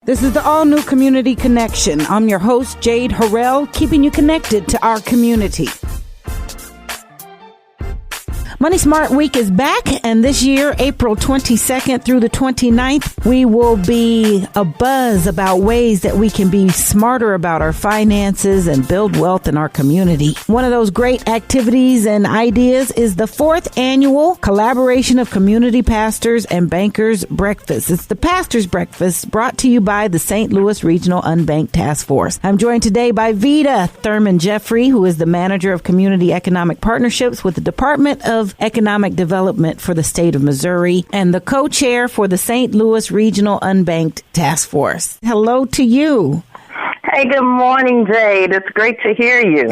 This is the all-new Community Connection. I'm your host, Jade Harrell, keeping you connected to our community. Money Smart Week is back, and this year, April 22nd through the 29th, we will be abuzz about ways that we can be smarter about our finances and build wealth in our community. One of those great activities and ideas is the 4th annual Collaboration of Community Pastors and Bankers Breakfast. It's the Pastors Breakfast brought to you by the St. Louis Regional Unbanked Task Force. I'm joined today by Veta Thurman-Jeffrey, who is the Manager of Community Economic Partnerships with the Department of Economic Development for the state of Missouri, and the co-chair for the St. Louis Regional Unbanked Task Force. Hello to you. Hey, good morning, Jade. It's great to hear you.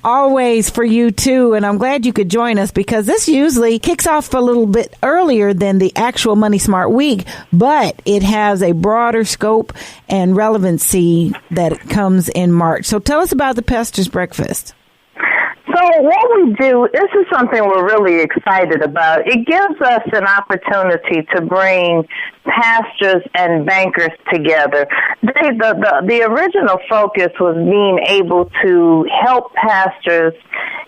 Always for you, too. And I'm glad you could join us because this usually kicks off a little bit earlier than the actual Money Smart Week, but it has a broader scope and relevancy that comes in March. So tell us about the Pastors Breakfast. So what we do, this is something we're really excited about. It gives us an opportunity to bring pastors and bankers together. The original focus was being able to help pastors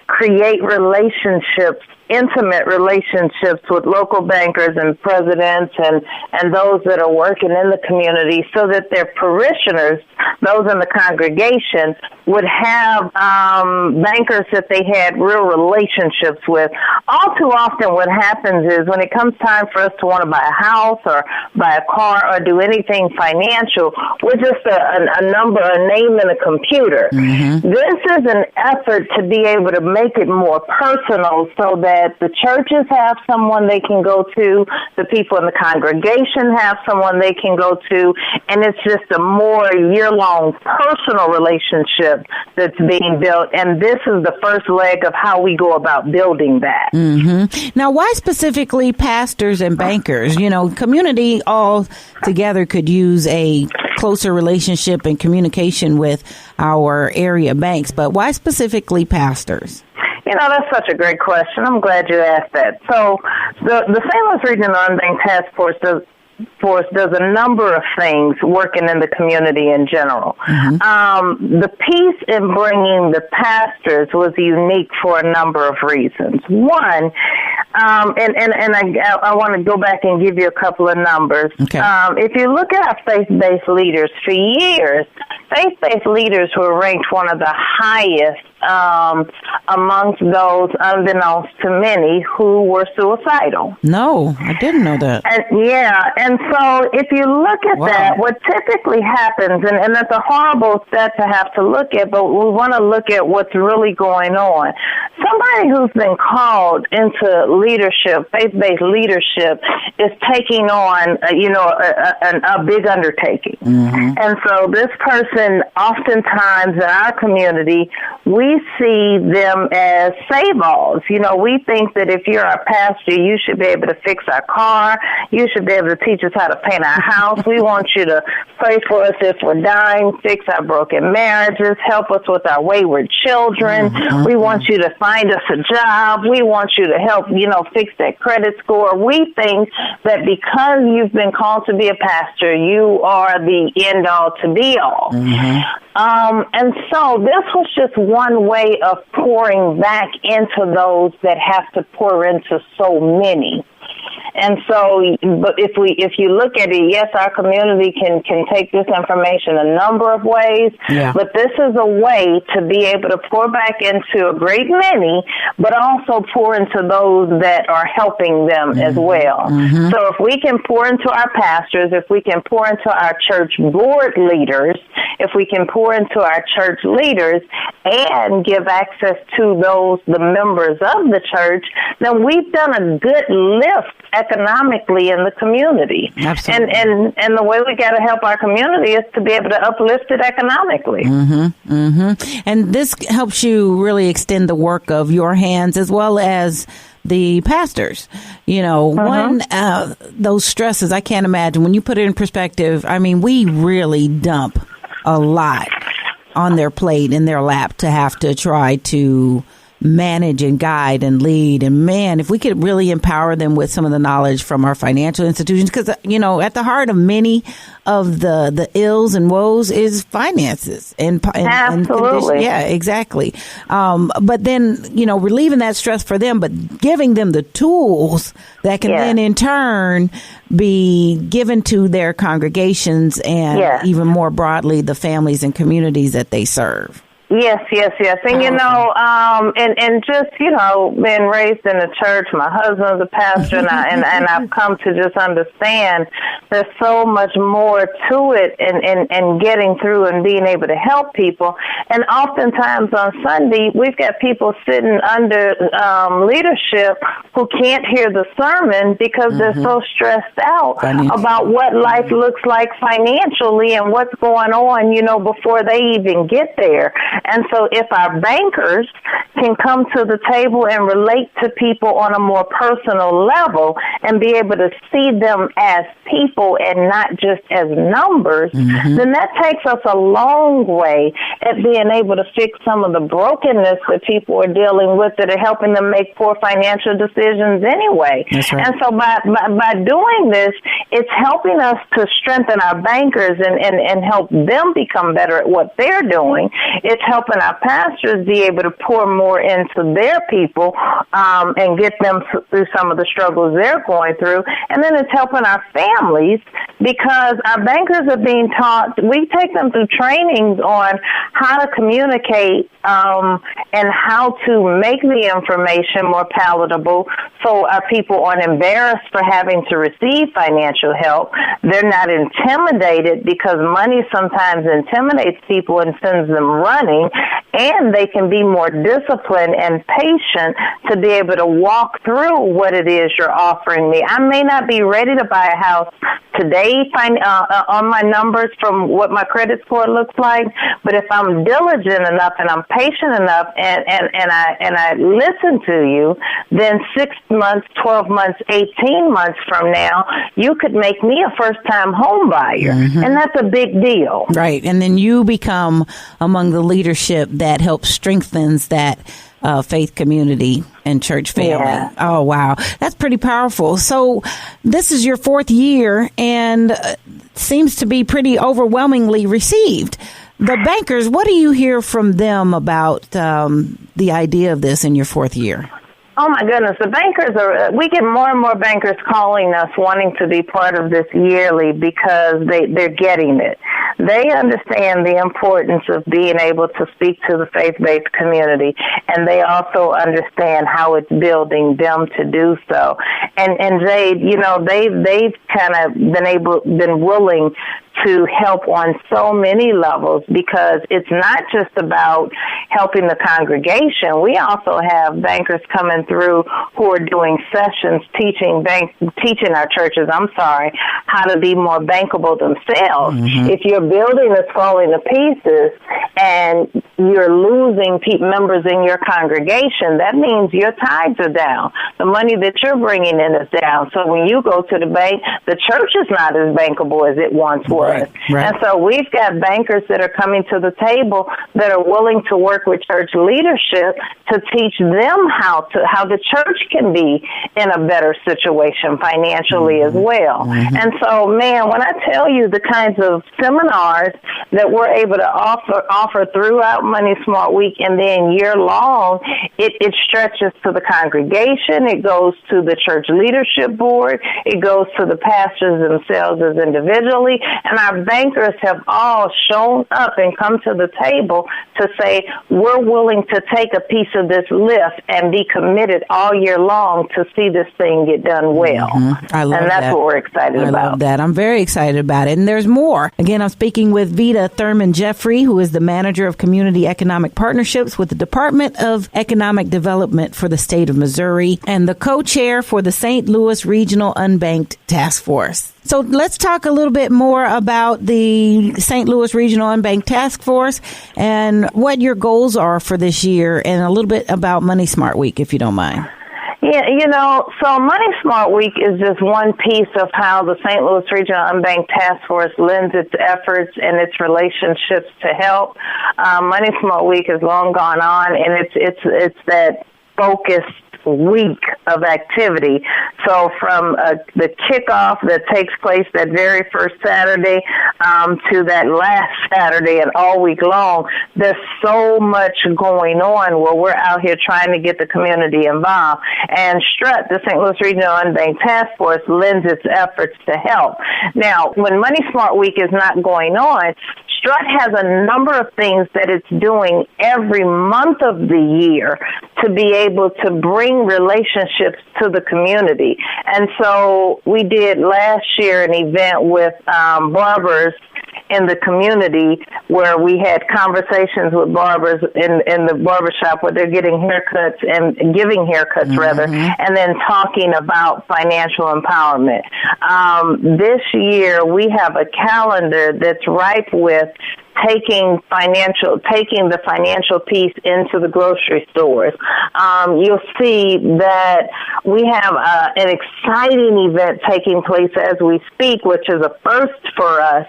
create relationships, intimate relationships with local bankers and presidents and those that are working in the community so that their parishioners, those in the congregation, would have bankers that they had real relationships with. All too often what happens is when it comes time for us to want to buy a house or buy a car or do anything financial, we're just a number, a name in a computer. Mm-hmm. This is an effort to be able to make it more personal so that the churches have someone they can go to, the people in the congregation have someone they can go to, and it's just a more year-long personal relationship that's being built, and this is the first leg of how we go about building that. Mm-hmm. Now, why specifically pastors and bankers? You know, community all together could use a closer relationship and communication with our area banks, but why specifically pastors? You know, that's such a great question. I'm glad you asked that. So the St. Louis Regional Unbanked Task Force does a number of things working in the community in general. Mm-hmm. The piece in bringing the pastors was unique for a number of reasons. One, I want to go back and give you a couple of numbers. Okay. If you look at our faith-based leaders, for years, faith-based leaders were ranked one of the highest amongst those, unbeknownst to many, who were suicidal. No, I didn't know that. And so if you look at that, what typically happens, and that's a horrible stat to have to look at, but we want to look at what's really going on. Somebody who's been called into leadership, faith-based leadership, is taking on, a big undertaking. Mm-hmm. And so this person, oftentimes in our community, we see them as save-alls. You know, we think that if you're our pastor, you should be able to fix our car. You should be able to teach us how to paint our house. We want you to pray for us if we're dying, fix our broken marriages, help us with our wayward children. Mm-hmm. We want you to find us a job. We want you to help, fix that credit score. We think that because you've been called to be a pastor, you are the end-all to be-all. Mm-hmm. And so this was just one way of pouring back into those that have to pour into so many. And so, but if you look at it, yes, our community can take this information a number of ways, but this is a way to be able to pour back into a great many, but also pour into those that are helping them as well. Mm-hmm. So if we can pour into our pastors, if we can pour into our church board leaders, if we can pour into our church leaders and give access to the members of the church, then we've done a good lift economically in the community. Absolutely. And the way we got to help our community is to be able to uplift it economically. Mm-hmm. Mm-hmm. And this helps you really extend the work of your hands as well as the pastors. Those stresses, I can't imagine. When you put it in perspective, I mean, we really dump a lot on their plate, in their lap, to have to try to manage and guide and lead. And man, if we could really empower them with some of the knowledge from our financial institutions, because, at the heart of many of the ills and woes is finances and absolutely. Yeah, exactly. But then, relieving that stress for them, but giving them the tools that can then in turn be given to their congregations and even more broadly, the families and communities that they serve. Yes. And, and just, being raised in the church, my husband's a pastor, and I've come to just understand there's so much more to it and getting through and being able to help people. And oftentimes on Sunday, we've got people sitting under leadership who can't hear the sermon because they're so stressed out about what life looks like financially and what's going on, before they even get there. And so if our bankers can come to the table and relate to people on a more personal level and be able to see them as people and not just as numbers, then that takes us a long way at being able to fix some of the brokenness that people are dealing with that are helping them make poor financial decisions anyway. That's right. And so by doing this, it's helping us to strengthen our bankers and help them become better at what they're doing. It's helping our pastors be able to pour more into their people and get them through some of the struggles they're going through. And then it's helping our families because our bankers are being taught, we take them through trainings on how to communicate and how to make the information more palatable so our people aren't embarrassed for having to receive financial help. They're not intimidated because money sometimes intimidates people and sends them running, and they can be more disciplined and patient to be able to walk through what it is you're offering me. I may not be ready to buy a house today on my numbers from what my credit score looks like, but if I'm diligent enough and I'm patient enough and I listen to you, then 6 months, 12 months, 18 months from now, you could make me a first-time home buyer, and that's a big deal. Right, and then you become among the leadership that helps strengthens that faith community and church family. Yeah. Oh, wow. That's pretty powerful. So this is your 4th year and seems to be pretty overwhelmingly received. The bankers, what do you hear from them about the idea of this in your 4th year? Oh, my goodness. The bankers we get more and more bankers calling us wanting to be part of this yearly because they're getting it. They understand the importance of being able to speak to the faith-based community, and they also understand how it's building them to do so. And Jade, they've kind of been willing to help on so many levels because it's not just about helping the congregation. We also have bankers coming through who are doing sessions teaching our churches, how to be more bankable themselves. If your building is falling to pieces and you're losing members in your congregation, that means your tithes are down. The money that you're bringing in is down. So when you go to the bank, the church is not as bankable as it once was. Right. And so we've got bankers that are coming to the table that are willing to work with church leadership to teach them how the church can be in a better situation financially as well. And so, man, when I tell you the kinds of seminars that we're able to offer throughout Money Smart Week and then year long, it stretches to the congregation, it goes to the church leadership board, it goes to the pastors themselves as individually, and our bankers have all shown up and come to the table to say, we're willing to take a piece of this lift and be committed all year long to see this thing get done well. I love that. And that's what we're excited about. I love that. I'm very excited about it. And there's more. Again, I'm speaking with Veta Thurman-Jeffrey, who is the Manager of Community Economic Partnerships with the Department of Economic Development for the state of Missouri and the co-chair for the St. Louis Regional Unbanked Task Force. So let's talk a little bit more about the St. Louis Regional Unbanked Task Force and what your goals are for this year and a little bit about Money Smart Week, if you don't mind. Yeah, so Money Smart Week is just one piece of how the St. Louis Regional Unbanked Task Force lends its efforts and its relationships to help. Money Smart Week has long gone on, and it's that focused week of activity. So from the kickoff that takes place that very first Saturday to that last Saturday and all week long, there's so much going on where we're out here trying to get the community involved. And STRUT, the St. Louis Regional Unbanked Task Force, lends its efforts to help. Now, when Money Smart Week is not going on, STRUT has a number of things that it's doing every month of the year to be able to bring relationships to the community. And so we did last year an event with barbers in the community where we had conversations with barbers in the barbershop where they're getting haircuts and giving haircuts, rather, and then talking about financial empowerment. This year we have a calendar that's ripe with taking the financial piece into the grocery stores. You'll see that we have an exciting event taking place as we speak, which is a first for us,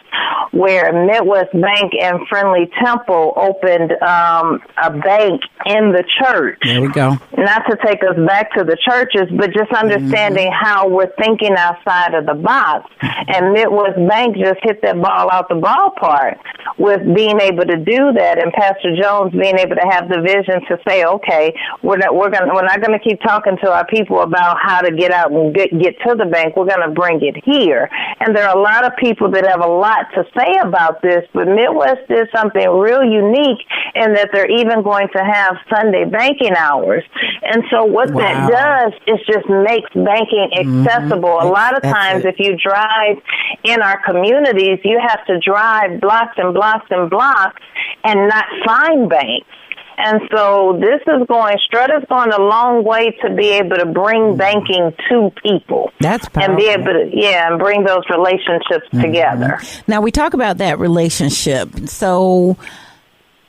where Midwest Bank and Friendly Temple opened a bank in the church. There we go. Not to take us back to the churches, but just understanding how we're thinking outside of the box. And Midwest Bank just hit that ball out the ballpark with being able to do that, and Pastor Jones being able to have the vision to say, okay, we're not going to keep talking to our people about how to get out and get to the bank. We're going to bring it here. And there are a lot of people that have a lot to say about this, but Midwest did something real unique in that they're even going to have Sunday banking hours. And so what that does is just makes banking accessible. A lot of times if you drive in our communities, you have to drive blocks and blocks and blocks and not find banks. And so STRUT is going a long way to be able to bring banking to people. That's powerful. And be able to, and bring those relationships together. Now, we talk about that relationship. So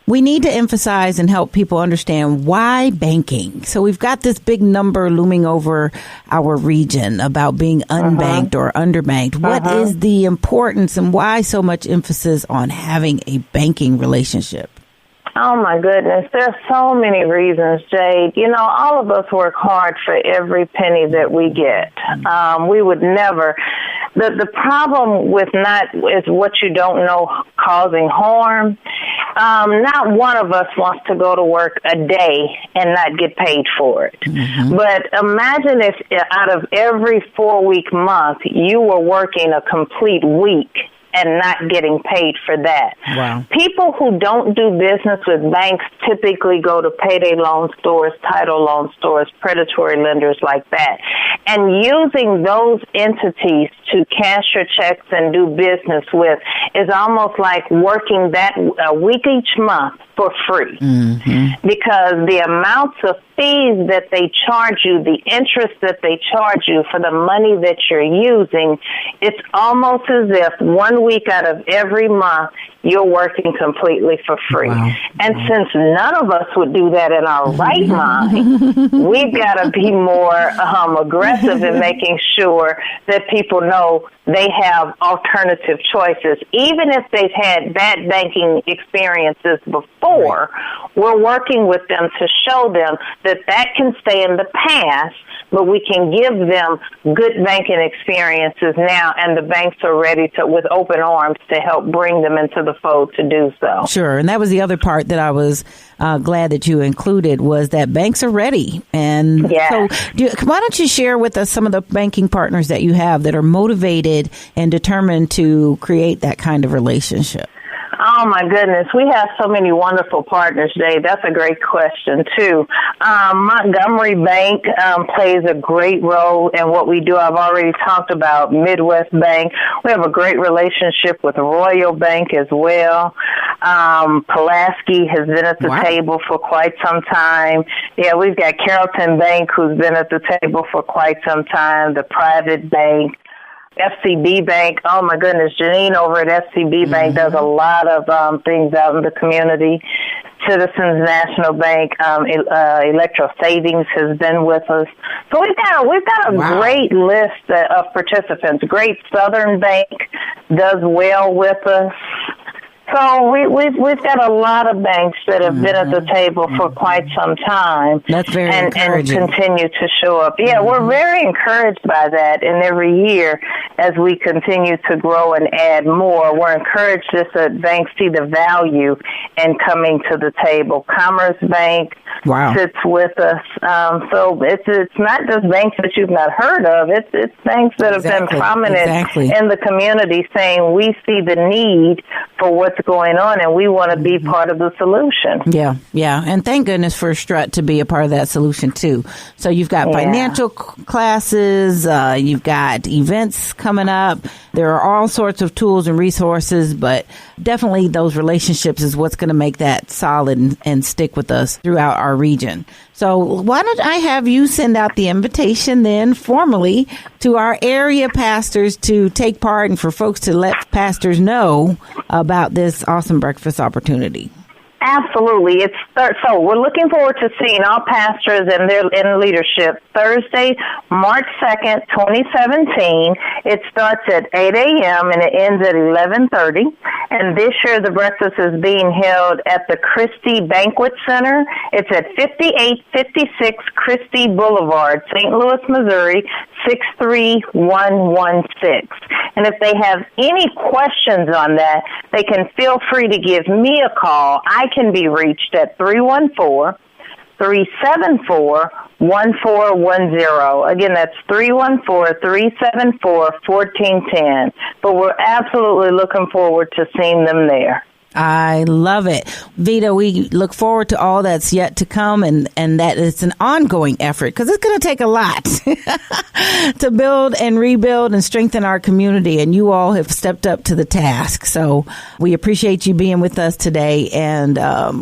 we need to emphasize and help people understand why banking. So we've got this big number looming over our region about being unbanked or underbanked. What is the importance and why so much emphasis on having a banking relationship? Oh, my goodness. There's so many reasons, Jade. All of us work hard for every penny that we get. We would never. The problem with is what you don't know causing harm. Not one of us wants to go to work a day and not get paid for it. But imagine if out of every 4-week month, you were working a complete week and not getting paid for that. Wow. People who don't do business with banks typically go to payday loan stores, title loan stores, predatory lenders like that. And using those entities to cash your checks and do business with is almost like working that a week each month for free. Because the amounts of fees that they charge you, the interest that they charge you for the money that you're using, it's almost as if 1 week out of every month you're working completely for free. And since none of us would do that in our right mind, we've got to be more aggressive in making sure that people know they have alternative choices. Even if they've had bad banking experiences before, we're working with them to show them that can stay in the past, but we can give them good banking experiences now, and the banks are ready to, with open arms, to help bring them into the fold to do so. Sure, and that was the other part that I was glad that you included, was that banks are ready. And so why don't you share with us some of the banking partners that you have that are motivated and determined to create that kind of relationship? Oh, my goodness. We have so many wonderful partners, Dave. That's a great question, too. Montgomery Bank plays a great role in what we do. I've already talked about Midwest Bank. We have a great relationship with Royal Bank as well. Pulaski has been at the table for quite some time. Yeah, we've got Carrollton Bank, who's been at the table for quite some time, the private bank. FCB Bank. Oh my goodness, Janine over at FCB Bank does a lot of things out in the community. Citizens National Bank, Electro Savings has been with us. So we've got a great list of participants. Great Southern Bank does well with us. So we've got a lot of banks that have been at the table for quite some time. That's very encouraging. And continue to show up. Yeah, we're very encouraged by that. And every year, as we continue to grow and add more, we're encouraged just that banks see the value in coming to the table. Commerce Bank sits with us. So it's not just banks that you've not heard of. It's banks that have been prominent in the community saying we see the need for what's going on, and we want to be part of the solution. Yeah. And thank goodness for STRUT to be a part of that solution, too. So you've got financial classes, you've got events coming up. There are all sorts of tools and resources, but definitely those relationships is what's going to make that solid and stick with us throughout our region. So why don't I have you send out the invitation then formally to our area pastors to take part and for folks to let pastors know about this awesome breakfast opportunity. Absolutely. So we're looking forward to seeing all pastors and their in leadership Thursday, March 2nd, 2017. It starts at 8 a.m. and it ends at 11:30. And this year the breakfast is being held at the Christie Banquet Center. It's at 5856 Christie Boulevard, St. Louis, Missouri, 63116. And if they have any questions on that, they can feel free to give me a call. I can be reached at 314-374-1410. Again, that's 314-374-1410. But we're absolutely looking forward to seeing them there. I love it. Veta, we look forward to all that's yet to come and that it's an ongoing effort because it's going to take a lot to build and rebuild and strengthen our community. And you all have stepped up to the task. So we appreciate you being with us today. And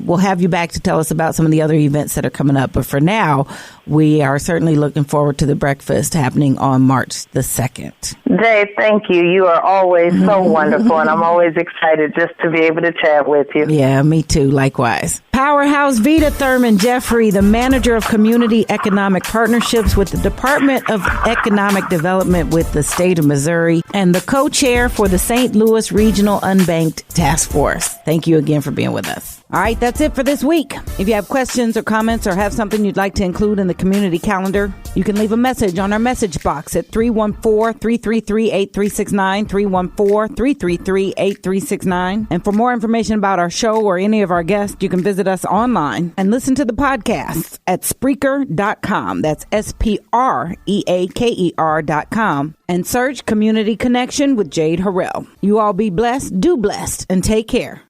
we'll have you back to tell us about some of the other events that are coming up. But for now, we are certainly looking forward to the breakfast happening on March the 2nd. Dave, thank you. You are always so wonderful, and I'm always excited just to be able to chat with you. Yeah, me too. Likewise. Powerhouse Veta Thurman-Jeffrey, the Manager of Community Economic Partnerships with the Department of Economic Development with the state of Missouri, and the co-chair for the St. Louis Regional Unbanked Task Force. Thank you again for being with us. All right, that's it for this week. If you have questions or comments or have something you'd like to include in the community calendar, you can leave a message on our message box at 314-333-8369, 314-333-8369. And for more information about our show or any of our guests, you can visit us online and listen to the podcasts at Spreaker.com. That's Spreaker.com. And search Community Connection with Jade Harrell. You all be blessed, do blessed, and take care.